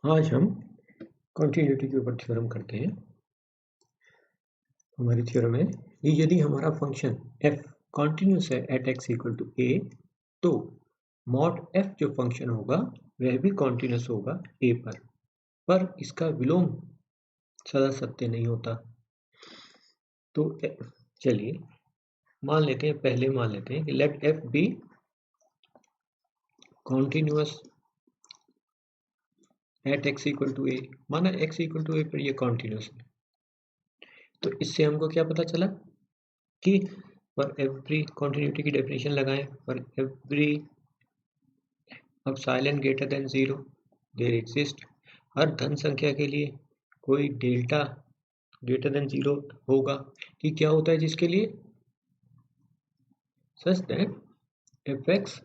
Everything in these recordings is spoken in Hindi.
आज हम कॉन्टिन्यूटी के ऊपर थ्योरम करते हैं। हमारी थ्योरम है कि यदि हमारा function f continuous at eight x equal to a, तो मॉड f जो फंक्शन होगा वह भी कॉन्टिन्यूस होगा a पर इसका विलोम सदा सत्य नहीं होता। तो चलिए मान लेते हैं, पहले मान लेते हैं कि let f be continuous at x equal to a। माना x इक्वल टू a पर ये कॉन्टिन्यूस है। तो इससे हमको क्या पता चला कि फॉर एवरी कॉन्टिन्यूटी की डेफिनेशन लगाएं, for every epsilon greater than 0 there exist, हर धन संख्या के लिए कोई डेल्टा ग्रेटर देन 0 होगा कि क्या होता है जिसके लिए such that F x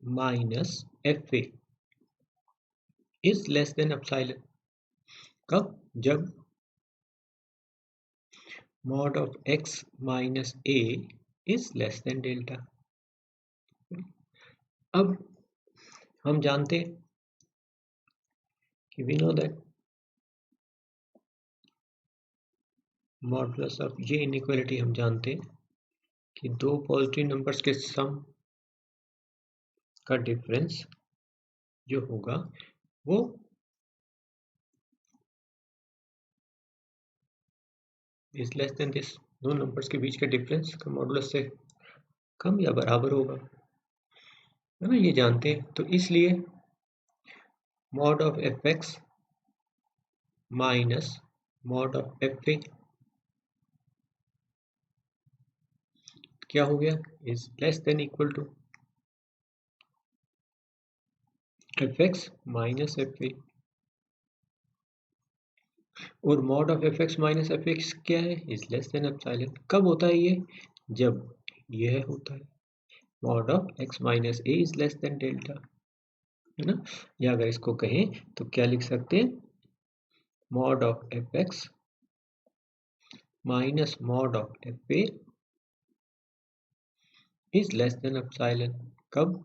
minus f a is less than epsilon. कब? जब mod of x minus a is less than delta. अब हम जानते हैं कि we know that modulus of ये इनइक्वालिटी हम जानते हैं कि दो पॉजिटिव नंबर्स के सम का डिफरेंस जो होगा वो इज लेस देन दिस, दो नंबर्स के बीच के डिफरेंस का मॉडुलस से कम या बराबर होगा, है ना, ये जानते हैं। तो इसलिए mod of f x minus mod of f a क्या हो गया, is less than equal to f x minus f a. और mod of f x minus f x क्या है, इज लेस देन एप्सिलॉन। कब होता है ये? जब यह होता है mod of x minus a is less than delta, है ना। या अगर इसको कहें तो क्या लिख सकते हैं, mod of f x minus mod of f a is less than epsilon. कब?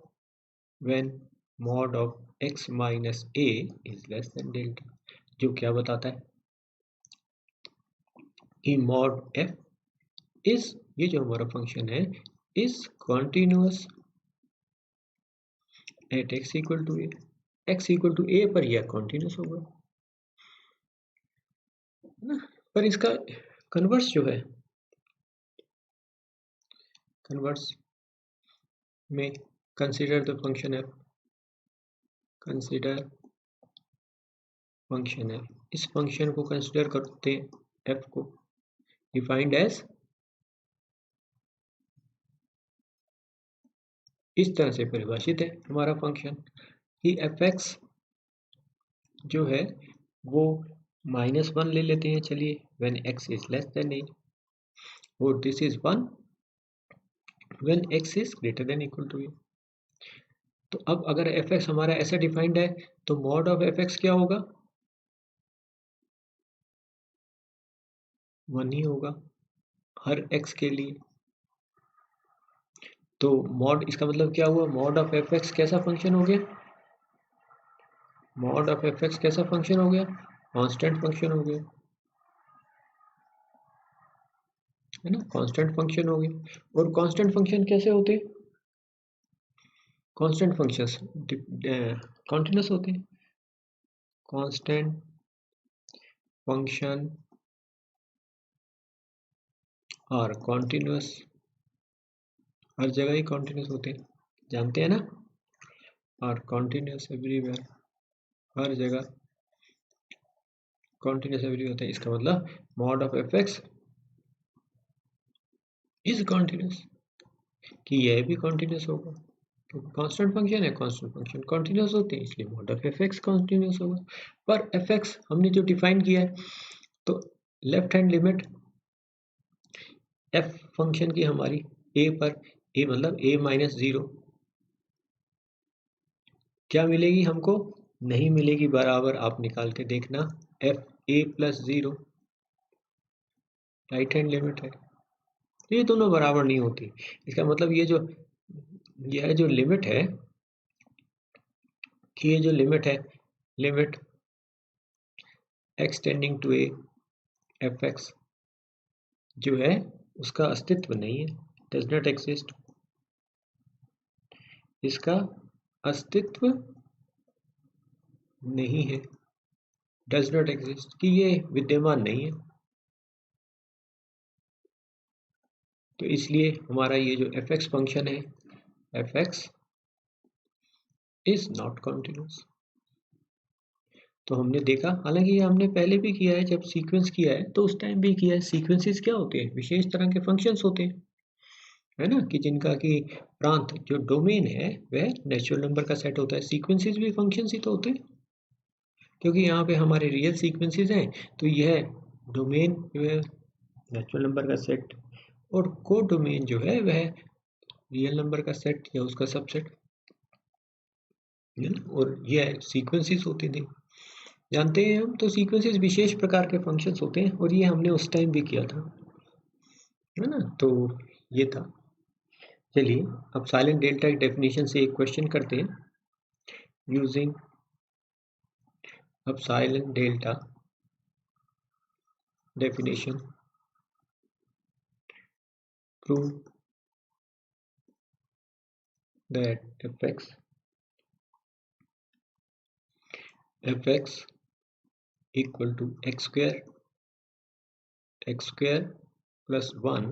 When mod of x minus a is less than delta, जो क्या बताता है कि मॉड एफ इज, ये जो हमारा फंक्शन है, is continuous at x equal to a. X equal to a पर यह कॉन्टिन्यूस होगा, है ना। पर इसका कन्वर्स जो है, कन्वर्स में consider the function F, consider function F, इस फंक्शन को कंसीडर करते हैं, एफ को डिफाइंड एज, इस तरह से परिभाषित है हमारा फंक्शन कि एफ एक्स जो है वो -1 ले लेते हैं, चलिए, when x is less than a, और this is 1 when x is greater than equal to a. तो अब अगर एफ एक्स हमारा ऐसा डिफाइंड है तो मॉड ऑफ एफ एक्स क्या होगा, 1 ही होगा हर एक्स के लिए। तो मॉड, इसका मतलब क्या हुआ, मॉड ऑफ एफ एक्स कैसा फंक्शन हो गया, मॉड ऑफ एफ एक्स कैसा फंक्शन हो गया, कांस्टेंट फंक्शन हो गया, है ना, कांस्टेंट फंक्शन हो गया। और कांस्टेंट फंक्शन कैसे होते हैं, कांस्टेंट फंक्शंस कॉन्टिन्यूस होते हैं। कांस्टेंट फंक्शन और कॉन्टिन्यूस, हर जगह ही कॉन्टिन्यूस होते हैं, जानते हैं ना, और कॉन्टिन्यूस एवरीवेयर, हर जगह कॉन्टिन्यूस एवरीवेयर होता है। इसका मतलब mod of f x is continuous, कि यह भी कॉन्टिन्यूस होगा, क्योंकि कांस्टेंट फंक्शन है, कांस्टेंट फंक्शन कॉन्टिन्यूस होते हैं, इसलिए mod of f x continuous होगा। पर एफ एक्स हमने जो डिफाइन किया है, तो left hand limit F function की हमारी ए पर, ए मतलब ए माइनस 0, क्या मिलेगी हमको, नहीं मिलेगी बराबर, आप निकाल के देखना, F A plus 0 right hand limit है, ये दोनों बराबर नहीं होती। इसका मतलब ये जो, यह जो लिमिट है ये जो लिमिट है, limit x tending to a f x जो है उसका अस्तित्व नहीं है, डज नॉट एग्जिस्ट, इसका अस्तित्व नहीं है, डज नॉट एग्जिस्ट, कि ये विद्यमान नहीं है। तो इसलिए हमारा ये जो एफ एक्स फंक्शन है, F x is not continuous. तो हमने देखा, हालांकि ये हमने पहले भी किया है, जब सीक्वेंस किया है तो उस टाइम भी किया है। सीक्वेंसेस क्या होते हैं? विशेष तरह के फंक्शंस होते हैं, है ना, कि जिनका कि प्रांत जो डोमेन है वह नेचुरल नंबर का सेट होता है। सीक्वेंसेस भी फंक्शंस ही तो होते हैं, क्योंकि यहाँ पे हमारे रियल सीक्वेंसेस हैं, तो यह डोमेन जो है नेचुरल नंबर का सेट, और को डोमेन जो है वह रियल नंबर का सेट या उसका सबसेट, और यह सीक्वेंसेस होते थे, जानते हैं हम। तो सीक्वेंसेस विशेष प्रकार के फंक्शंस होते हैं, और ये हमने उस टाइम भी किया था, है ना। तो ये था। चलिए अब साइलेंट डेल्टा की डेफिनेशन से एक क्वेश्चन करते हैं। यूजिंग अब silent delta definition prove that fx equal to x square plus 1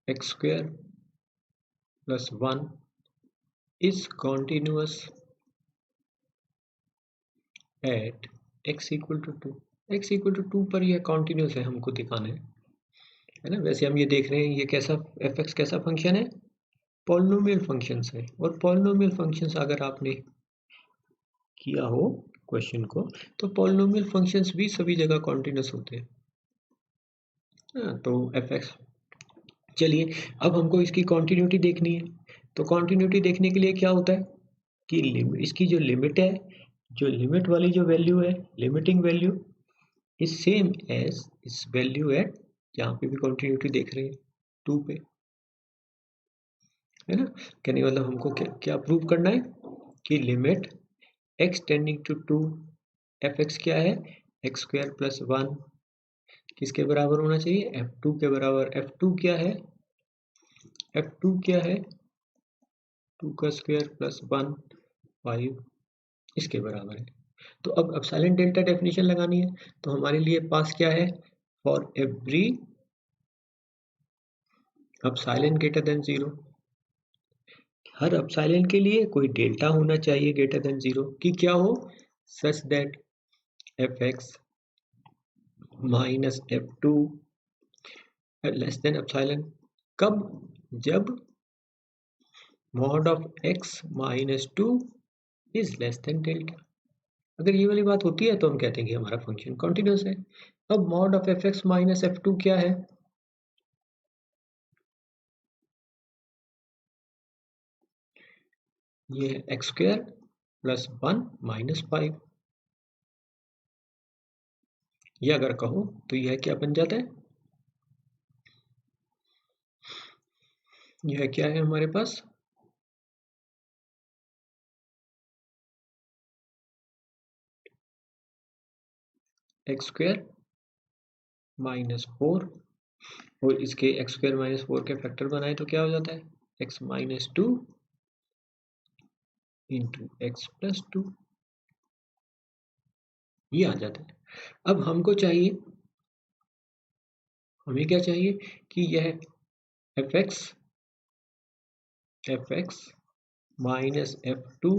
x square plus 1 is continuous at x equal to 2। x equal to 2 पर यह कॉन्टिन्यूस है, हमको दिखाना है ना। वैसे हम ये देख रहे हैं ये कैसा fx कैसा फंक्शन है, पॉलिनोमियल फंक्शंस है। और पॉलिनोमियल फंक्शंस अगर आपने किया हो क्वेश्चन को, तो पॉलिनोमियल फंक्शंस भी सभी जगह कॉन्टिन्यूस होते हैं। तो fx, चलिए अब हमको इसकी कॉन्टिन्यूटी देखनी है। तो कॉन्टिन्यूटी देखने के लिए क्या होता है कि इसकी जो लिमिट है, जो लिमिट वाली जो वैल्यू है, limiting value is same as इस वैल्यू एट, यहाँ पे भी कॉन्टिन्यूटी देख रहे हैं 2 पे, है ना। कहने मतलब हमको क्या प्रूव करना है कि limit x tending to 2 f x क्या है, एक्स स्क्वायर प्लस 1 किसके बराबर होना चाहिए, f2 के बराबर। f2 क्या है, f2 क्या है, 2 का स्क्वायर प्लस 1 5 इसके बराबर है। तो अब साइलेंट डेल्टा डेफिनेशन लगानी है। तो हमारे लिए पास क्या है, for every epsilon greater than 0, her epsilon के लिए कोई डेल्टा होना चाहिए ग्रेटर देन 0, कि क्या हो, such that F x minus f2 less than epsilon. कब, जब mod of x minus 2 is less than delta. अगर ये वाली बात होती है तो हम कहते हैं कि हमारा फंक्शन कॉन्टिन्यूस है। अब mod of f x minus f2 क्या है, ये है एक्स स्क्वायर प्लस 1 माइनस 5। ये अगर कहो तो यह क्या बन जाता है, यह क्या है हमारे पास, एक्स स्क्वायर माइनस 4, और इसके एक्स स्क्वायर माइनस 4 के फैक्टर बनाए तो क्या हो जाता है, x minus 2 into x plus 2, ये आ जाता है। अब हमको चाहिए, हमें क्या चाहिए कि यह एफ एक्स माइनस f2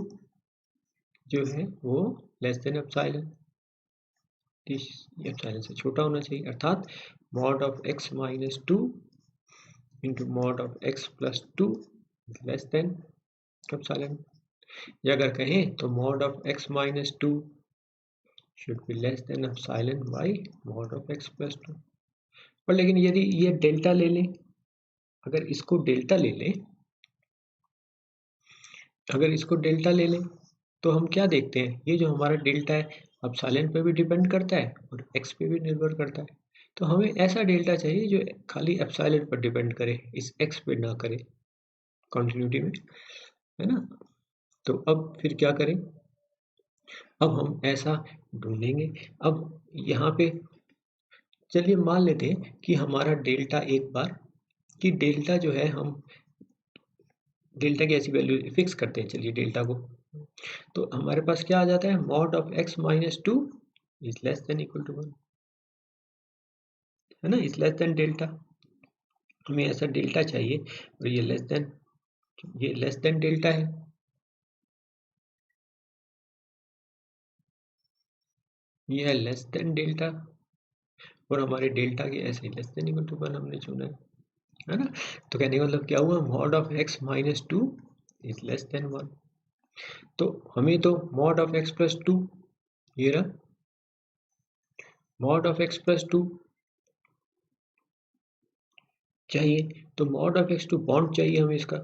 जो है वो लेस देन एप्सिलॉन, एप्सिलॉन से छोटा होना चाहिए, अर्थात mod of x minus 2 into mod of x plus 2 less than epsilon. या अगर कहें तो mod of x minus 2 should be less than epsilon by mod of x plus 2। पर लेकिन यदि ये डेल्टा ले लें, अगर इसको डेल्टा ले लें, अगर इसको डेल्टा ले लें तो हम क्या देखते हैं, ये जो हमारा डेल्टा है एप्सिलॉन पे भी डिपेंड करता है और x पे भी निर्भर करता है। तो हमें ऐसा डेल्टा चाहिए जो खाली एप्सिलॉन पर डिपेंड करे, इस x पे ना करे। कंटिन्यूटी में, है ना। तो अब फिर क्या करें, अब हम ऐसा ढूंढेंगे। अब यहाँ पे चलिए मान लेते हैं कि हमारा डेल्टा, एक बार कि डेल्टा जो है, हम डेल्टा की ऐसी वैल्यू फिक्स करते हैं, चलिए डेल्टा को। तो हमारे पास क्या आ जाता है, mod of x minus two is less than equal to 1, है ना, इज लेस देन डेल्टा। हमें ऐसा डेल्टा चाहिए और ये लेस देन डेल्टा है। ये है लेस देन डेल्टा और हमारे डेल्टा के ऐसे लेस देन इक्वल टू 1 हमने चुना है ना। तो कहने का मतलब क्या हुआ, mod of x minus two is less than 1। तो हमें तो mod of x plus two, ये रहा mod of x plus two चाहिए, तो mod of x two bound चाहिए हमें इसका।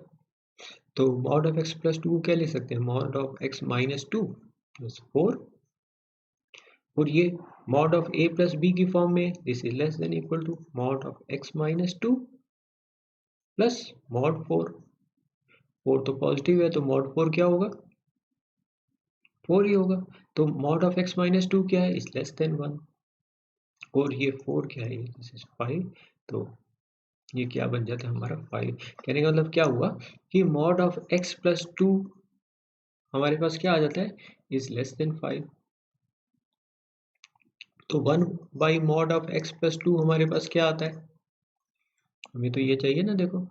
तो mod of x plus two को क्या ले सकते हैं, mod of x minus two plus 4, और ये mod of a plus b की फॉर्म में, this is less than equal to mod of x minus two plus mod 4। 4 तो पॉजिटिव है, तो मॉड 4 क्या होगा, 4 ही होगा। तो mod of x minus to क्या है, इज लेस देन 1, और ये 4 क्या है, दिस इज 5। तो ये क्या बन जाता है हमारा 5। कहने का मतलब क्या हुआ कि mod of x plus to हमारे पास क्या आ जाता है, इज लेस देन 5। तो 1 by mod of x plus to हमारे पास क्या आता है, हमें तो ये चाहिए ना, देखो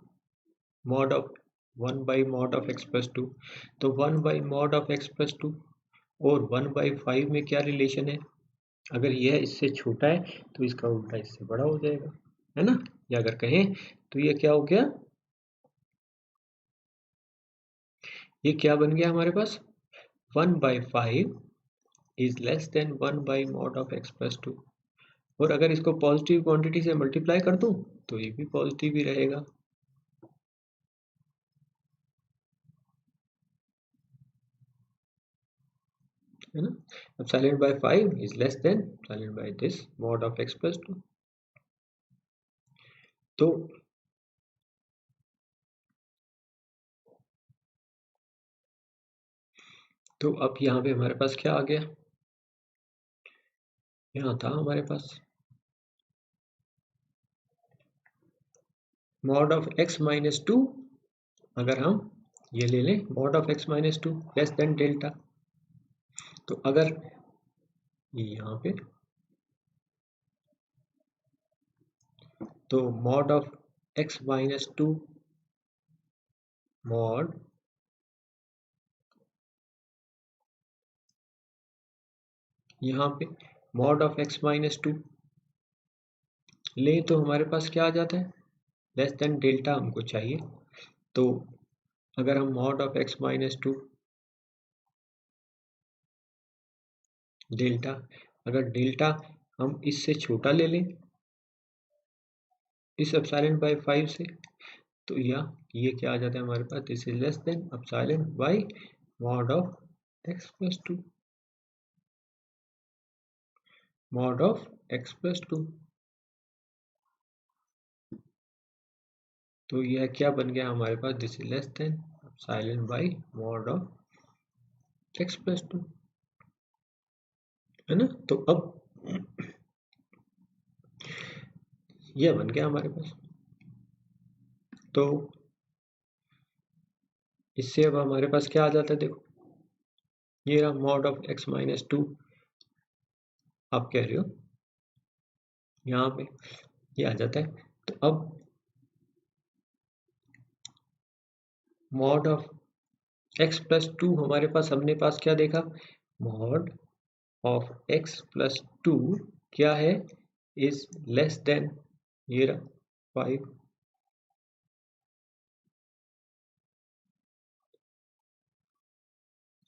mod of 1 by mod of x plus two. तो 1 by mod of x plus to और 1 बाई 5 में क्या रिलेशन है, अगर यह इससे छोटा है तो इसका उल्टा इससे बड़ा हो जाएगा, है ना। या अगर कहें तो ये क्या हो गया, ये क्या बन गया हमारे पास, 1 by 5 is less than 1 by mod of x plus to. और अगर इसको पॉजिटिव क्वांटिटी से मल्टीप्लाई कर दूं तो ये भी पॉजिटिव ही रहेगा, है ना। अब epsilon by 5 is less than epsilon by this mod of x plus two. तो अब यहाँ पे हमारे पास क्या आ गया, यहाँ था हमारे पास mod of x minus two, अगर हम ये ले लें mod of x minus two less than delta, तो अगर ये यहाँ पे, तो mod of x minus two mod यहाँ पे mod of x minus two ले, तो हमारे पास क्या आ जाता है, लेस देन डेल्टा हमको चाहिए। तो अगर हम mod of x minus to delta, अगर डेल्टा हम इससे छोटा ले लें इस एप्सिलॉन बाय 5 से, तो ये क्या आ जाता है हमारे पास, this is less than epsilon by mod of x plus two, mod of x plus two. तो यह क्या बन गया हमारे पास, this is less than epsilon by mod of x plus two, है ना। तो अब यह बन गया हमारे पास। तो इससे अब हमारे पास क्या आ जाता है, देखो ये रहा mod of x minus to, आप कह रहे हो यहाँ पे ये आ जाता है। तो अब mod of x plus to हमारे पास, हमने पास क्या देखा, mod of x plus to क्या है, इज लेस देन, ये रहा 5,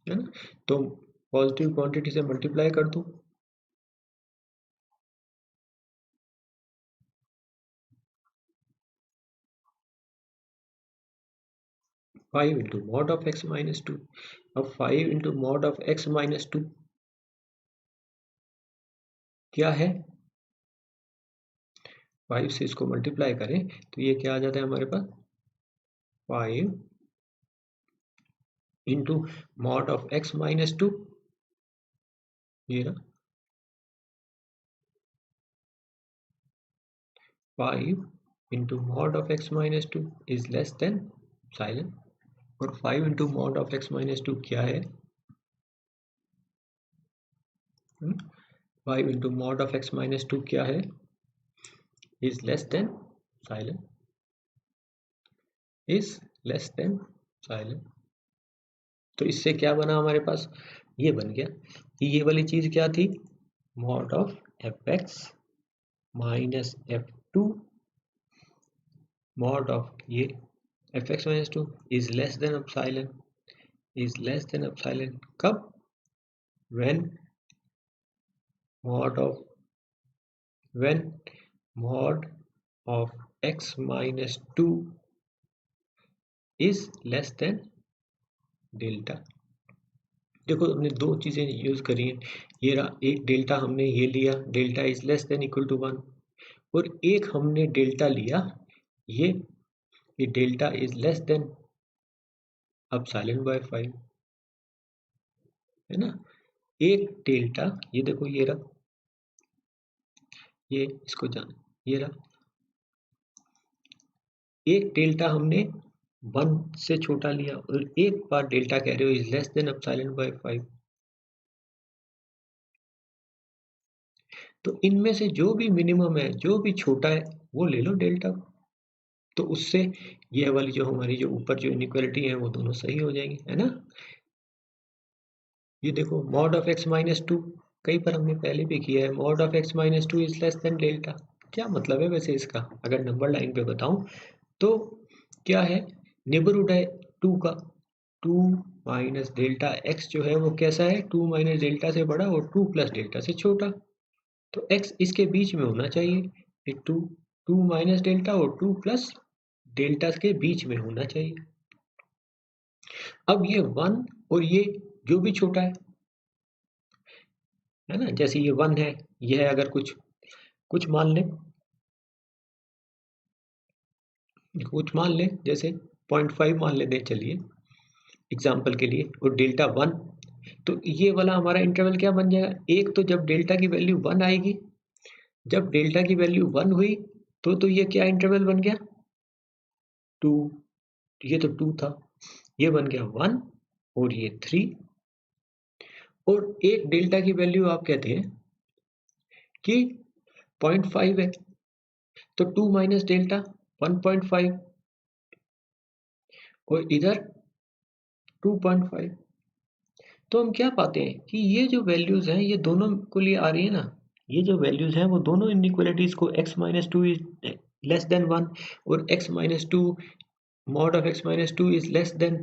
है ना। तो पॉजिटिव क्वांटिटी से मल्टीप्लाई कर दूं, 5 into mod of x minus to. अब 5 into mod of x minus to क्या है, 5 से इसको मल्टीप्लाई करें तो ये क्या आ जाता है हमारे पास, 5 into mod of x minus 2, ये रहा 5 into mod of x minus 2 is less than epsilon. और 5 into mod of x minus 2 क्या है? 5 into mod of x minus 2 क्या है? Is less than epsilon, is less than epsilon. तो इससे क्या बना हमारे पास? ये बन गया कि ये वाली चीज क्या थी? Mod of fx minus f2 mod of ये fx minus 2 is less than epsilon, is less than epsilon कब? when mod of x minus 2 is less than delta. देखो हमने दो चीजें यूज करी हैं, ये रहा एक डेल्टा हमने ये लिया, delta is less than equal to 1, और एक हमने डेल्टा लिया ये delta is less than epsilon by 5, है ना। एक डेल्टा ये देखो ये रहा, ये इसको जान, ये रहा एक डेल्टा हमने 1 से छोटा लिया और एक बार डेल्टा कह रहे हो is less than epsilon by 5। तो इनमें से जो भी मिनिमम है, जो भी छोटा है, वो ले लो डेल्टा। तो उससे ये वाली जो हमारी जो ऊपर जो इनइक्वालिटी है वो दोनों सही हो जाएंगी, है ना। ये देखो मॉड ऑफ x माइनस 2 कई पर हमने पहले भी किया है, mod of x minus 2 is less than delta. क्या मतलब है वैसे इसका? अगर नंबर लाइन पे बताऊं तो क्या है? नेबरहुड है 2 का, 2 माइनस डेल्टा x जो है वो कैसा है? 2 माइनस डेल्टा से बड़ा और 2 प्लस डेल्टा से छोटा। तो x इसके बीच में होना चाहिए, ये 2 माइनस डेल्टा और 2 प्लस डेल्टा के बीच में होना चाहिए। अब ये 1 और ये जो भी छोटा है ना, जैसे ये 1 है, ये है, अगर कुछ मान ले, जैसे 0.5 मान लेते हैं चलिए एग्जाम्पल के लिए, और डेल्टा 1, तो ये वाला हमारा इंटरवल क्या बन जाएगा? एक तो जब डेल्टा की वैल्यू 1 आएगी, जब डेल्टा की वैल्यू 1 हुई तो ये क्या इंटरवल बन गया? 2, ये तो 2 था, ये बन गया 1 और ये 3, और एक डेल्टा की वैल्यू आप कहते हैं कि 0.5 है, तो 2 माइनस डेल्टा 1.5 और इधर 2.5। तो हम क्या पाते हैं कि ये जो वैल्यूज हैं ये दोनों को लिए आ रही है ना, ये जो वैल्यूज हैं वो दोनों इनइक्वालिटीज को x minus 2 is less than 1 और x minus 2 mod of x minus 2 is less than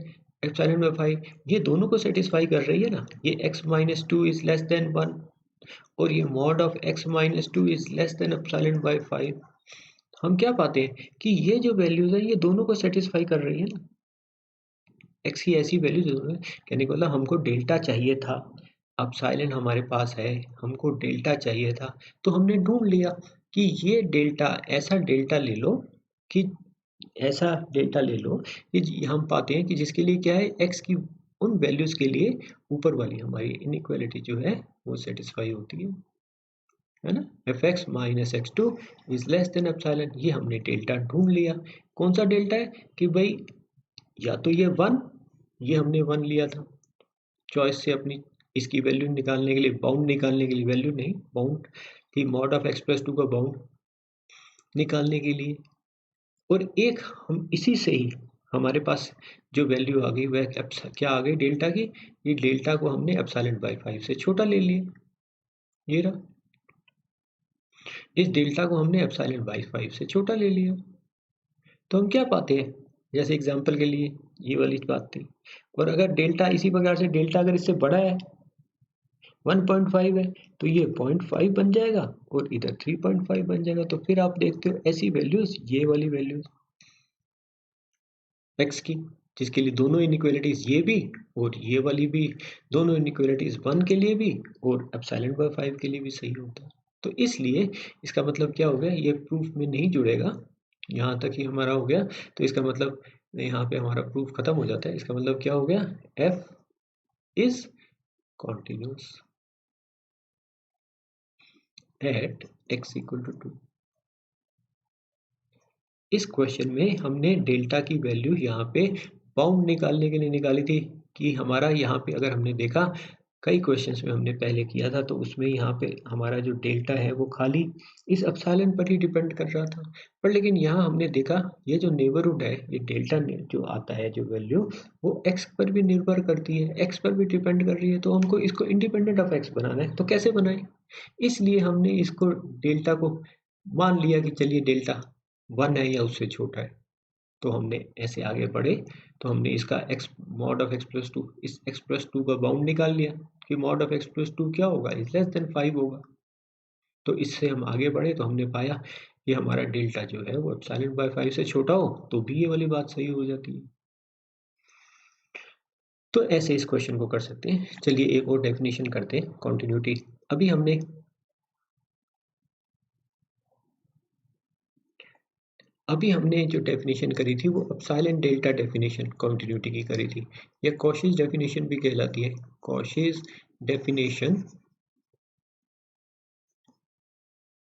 epsilon by 5, ये दोनों को सेटिस्फाई कर रही है ना। ये x minus 2 is less than 1 और ये mod of x minus 2 is less than epsilon by 5। हम क्या पाते हैं कि ये जो वैल्यूज है ये दोनों को सेटिस्फाई कर रही है ना, x की ऐसी वैल्यू जरूर है। कहने को मतलब हमको डेल्टा चाहिए था, एप्सिलॉन हमारे पास है, हमको डेल्टा चाहिए था, तो हमने ढूंढ लिया कि ये डेल्टा, ऐसा डेल्टा ले लो कि ऐसा डेल्टा ले लो कि हम पाते हैं कि जिसके लिए क्या है, x की उन वैल्यूज के लिए ऊपर वाली हमारी इनइक्वालिटी जो है वो सेटिस्फाई होती है ना। fx minus x2 is less than epsilon, ये हमने डेल्टा ढूंढ लिया। कौन सा डेल्टा है? कि भाई या तो ये 1, ये हमने 1 लिया था चॉइस से अपनी, इसकी वैल्यू निकालने के लिए, बाउंड निकालने के लिए, वैल्यू नहीं बाउंड थी, मॉड ऑफ x प्लस 2 का बाउंड निकालने के लिए, और एक हम इसी से ही हमारे पास जो वैल्यू आ गई वह क्या आ गई डेल्टा की, ये डेल्टा को हमने एप्सिलॉन बाय 5 से छोटा ले लिया, ये रहा, इस डेल्टा को हमने एप्सिलॉन बाय 5 से छोटा ले लिया। तो हम क्या पाते हैं, जैसे एग्जांपल के लिए ये वाली बात थी, और अगर डेल्टा इसी प्रकार से डेल्टा अगर इससे बड़ा है 1.5 है तो ये 0.5 बन जाएगा और इधर 3.5 बन जाएगा। तो फिर आप देखते हो ऐसी वैल्यूज, ये वाली वैल्यूज x की, जिसके लिए दोनों इनइक्वालिटीज ये भी और ये वाली भी, दोनों इनइक्वालिटीज 1 के लिए भी और एप्सिलॉन बाय 5 के लिए भी सही होता है। तो इसलिए इसका मतलब क्या हो गया, ये प्रूफ में नहीं जुड़ेगा, यहाँ तक ही हमारा हो गया। तो इसका मतलब यहाँ पे हमारा प्रूफ खत्म हो जाता है। इसका मतलब क्या हो गया, f is continuous at x equal to 2। इस क्वेश्चन में हमने डेल्टा की वैल्यू यहाँ पे बाउंड निकालने के लिए निकाली थी कि हमारा यहाँ पे अगर हमने देखा कई क्वेश्चंस में हमने पहले किया था, तो उसमें यहाँ पे हमारा जो डेल्टा है वो खाली इस एप्सिलॉन पर ही डिपेंड कर रहा था। पर लेकिन यहाँ हमने देखा ये जो नेबरहुड है, ये डेल्टा जो आता है जो वैल्यू, वो x पर भी निर्भर करती है, x पर भी डिपेंड कर रही है। तो हमको इसको इंडिपेंडेंट ऑफ x बनाना है, तो कैसे बनाए? इसलिए हमने इसको डेल्टा को मान लिया कि चलिए डेल्टा 1 है या उससे छोटा है। तो हमने ऐसे आगे बढ़े, तो हमने इसका x mod of x plus 2, इस x प्लस 2 का बाउंड निकाल लिया कि मॉड ऑफ x प्लस 2 क्या होगा, इज लेस देन 5 होगा। तो इससे हम आगे बढ़े तो हमने पाया कि हमारा डेल्टा जो है वो एप्सिलॉन बाय 5 से छोटा हो तो भी ये वाली बात सही हो जाती है। तो ऐसे इस क्वेश्चन को कर सकते हैं। चलिए एक और डेफिनेशन करते हैं कॉन्टिन्यूटी। अभी हमने जो डेफिनेशन करी थी वो एप्सिलॉन डेल्टा डेफिनेशन कॉन्टिन्यूटी की करी थी, या कॉशीज डेफिनेशन भी कहलाती है। कॉशीज डेफिनेशन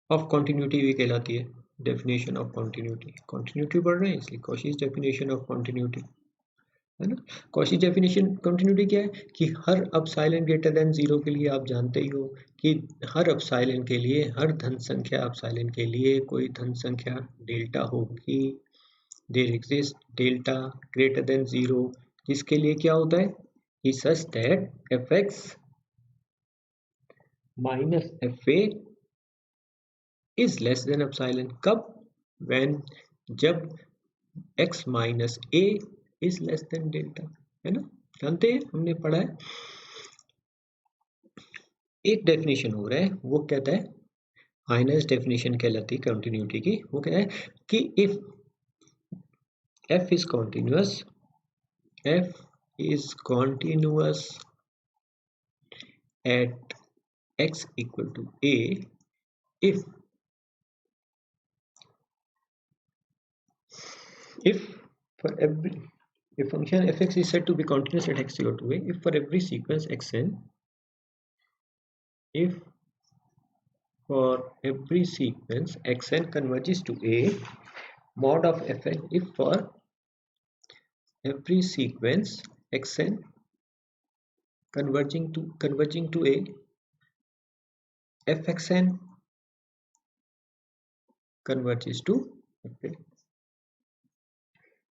ऑफ कॉन्टिन्यूटी भी कहलाती है। डेफिनेशन ऑफ कॉन्टिन्यूटी, कॉन्टिन्यूटी बढ़ रहे हैं इसलिए कॉशीज डेफिनेशन ऑफ कॉन्टिन्यूटी, है ना। कॉशी डेफिनेशन कंटिन्यूटी क्या है कि हर एप्सिलॉन ग्रेटर देन 0 के लिए आप जानते ही हो कि हर एप्सिलॉन के लिए, हर धन संख्या एप्सिलॉन के लिए कोई धन संख्या डेल्टा होगी। There exist delta greater than 0, जिसके लिए क्या होता है कि such that fx minus fa is less than epsilon. कब? व्हेन, जब x minus a is less than delta, है ना। जानते हैं, हमने पढ़ा है। एक डेफिनेशन हो रहा है वो कहता है, हाइनेस्ट डेफिनेशन कहलाती है कंटिन्यूटी की। वो कहता है कि if f is continuous, f is continuous at x equal to a, if for every, if function fx is said to be continuous at x equal to a, if for every sequence xn, if for every sequence xn converges to a, mod of fn, if for every sequence xn converging to a, fxn converges to fa।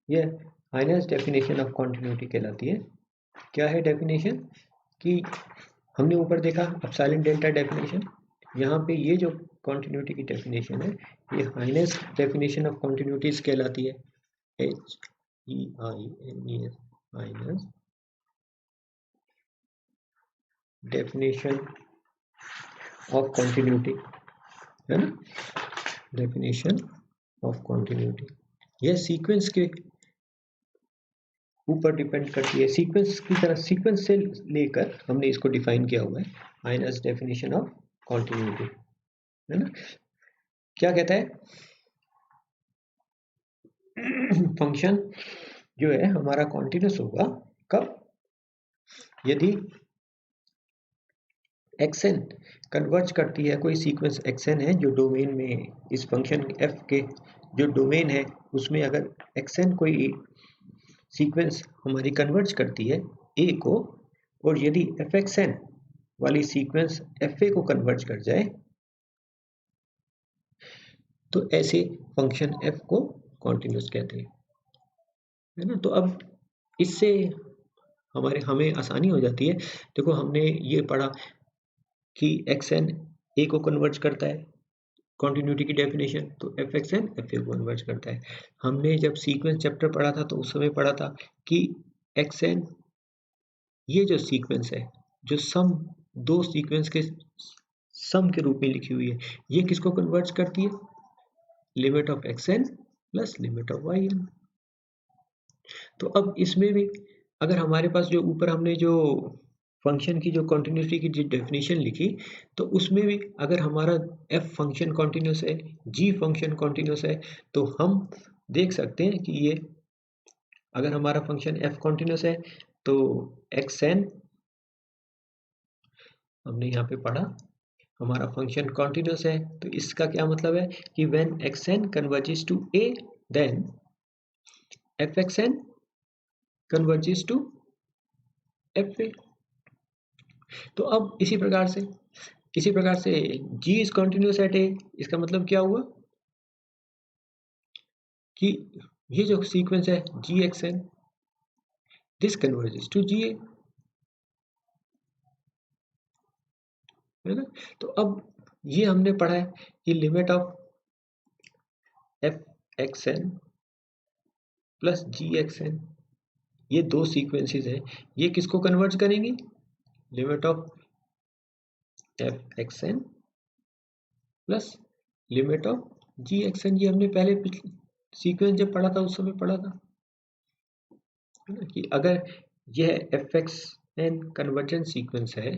यह हाइनेस्ट डेफिनेशन ऑफ कॉन्टिन्यूटी कहलाती है। क्या है डेफिनेशन कि हमने ऊपर देखा एप्सिलॉन डेल्टा डेफिनेशन, यहाँ पे ये जो कॉन्टिन्यूटी की डेफिनेशन है ये हाइनेस्ट डेफिनेशन ऑफ कॉन्टिन्यूटीज कहलाती है। HEINES, हाइनेस्ट डेफिनेशन ऑफ कॉन्टिन्यूटी, है ना। डेफिनेशन ऑफ कॉन्टिन्यूटी यह सीक्वेंस के ऊपर डिपेंड करती है, सीक्वेंस की तरह, सीक्वेंस से लेकर हमने इसको डिफाइन किया हुआ है। हाइनेस्ट डेफिनेशन ऑफ कॉन्टिन्यूटी, है ना। क्या कहता है, फंक्शन जो है हमारा कॉन्टिन्यूस होगा कब, यदि xn कन्वर्ज करती है, कोई सीक्वेंस xn है जो डोमेन में, इस फंक्शन f के जो डोमेन है उसमें अगर xn कोई सीक्वेंस हमारी कन्वर्ज करती है a को, और यदि fxn वाली सीक्वेंस fa को कन्वर्ज कर जाए तो ऐसे फंक्शन f को कॉन्टिन्यूस कहते हैं, है ना। तो अब इससे हमें आसानी हो जाती है। देखो हमने ये पढ़ा कि xn a को कन्वर्ज करता है, कॉन्टिन्यूटी की डेफिनेशन, तो fxn fa को कन्वर्ज करता है। हमने जब सीक्वेंस चैप्टर पढ़ा था तो उस समय पढ़ा था कि xn ये जो सीक्वेंस है, जो सम, दो सीक्वेंस के सम के रूप में लिखी हुई है, ये किसको कन्वर्ज करती है, limit of xn plus limit of yn। तो अब इसमें भी अगर हमारे पास जो ऊपर हमने जो फंक्शन की जो कॉन्टिन्यूटी की जो डेफिनेशन लिखी, तो उसमें भी अगर हमारा f फंक्शन कॉन्टिन्यूस है, g फंक्शन कॉन्टिन्यूस है, तो हम देख सकते हैं कि ये अगर हमारा फंक्शन f कॉन्टिन्यूस है तो xn, हमने यहाँ पे पढ़ा हमारा फंक्शन कॉन्टिन्यूस है, तो इसका क्या मतलब है कि when xn converges to a then fxn converges to fa। तो अब इसी प्रकार से g is continuous at a, इसका मतलब क्या हुआ कि ये जो सीक्वेंस है gxn this converges to ga, है ना। तो अब ये हमने पढ़ा है कि limit of fxn plus gxn, ये दो सीक्वेंसेस हैं, ये किसको कन्वर्ज करेंगी, limit of fxn plus limit of gxn। ये हमने पहले सीक्वेंस जब पढ़ा था उस समय पढ़ा था, है ना, कि अगर यह fxn कन्वर्जेंट सीक्वेंस है,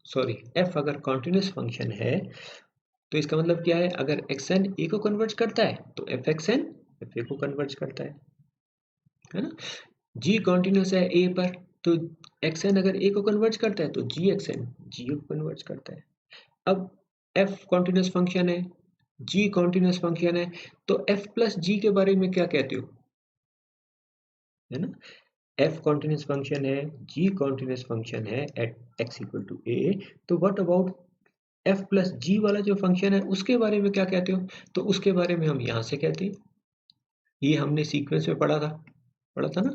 सॉरी f अगर कॉन्टिन्यूस फंक्शन है तो इसका मतलब क्या है, अगर xn a को कन्वर्ज करता है तो fxn fa को कन्वर्ज करता है ना। g कॉन्टिन्यूस है a पर, तो xn अगर a को कन्वर्ज करता है तो gxn g को कन्वर्ज करता है। अब f कॉन्टिन्यूस फंक्शन है, g कॉन्टिन्यूस फंक्शन है, तो f प्लस g के बारे में क्या कहते हो, है ना। f कॉन्टिन्यूस फंक्शन है, g कॉन्टिन्यूस फंक्शन है eight x equal to a, तो what about f plus g वाला जो फंक्शन है उसके बारे में क्या कहते हो, तो उसके बारे में हम यहाँ से कहते हैं, ये हमने सीक्वेंस में पढ़ा था ना,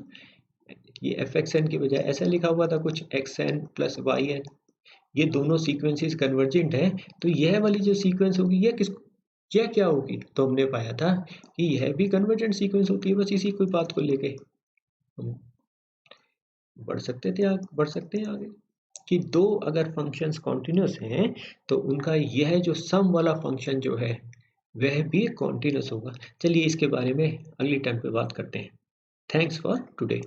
ये fxn की बजाय ऐसा लिखा हुआ था कुछ xn प्लस yn, ये दोनों सीक्वेंसेस कन्वर्जेंट हैं, तो यह वाली जो सीक्वेंस होगी यह क्या होगी, तो हमने पाया था कि यह भी कन्वर्जेंट सीक्वेंस होती है। बस इसी कोई बात को लेके हम बढ़ सकते हैं आगे, कि दो अगर फंक्शंस कॉन्टिन्यूस हैं तो उनका यह जो सम वाला फंक्शन जो है वह भी कॉन्टिन्यूस होगा। चलिए इसके बारे में अगली टाइम पे बात करते हैं। Thanks for today.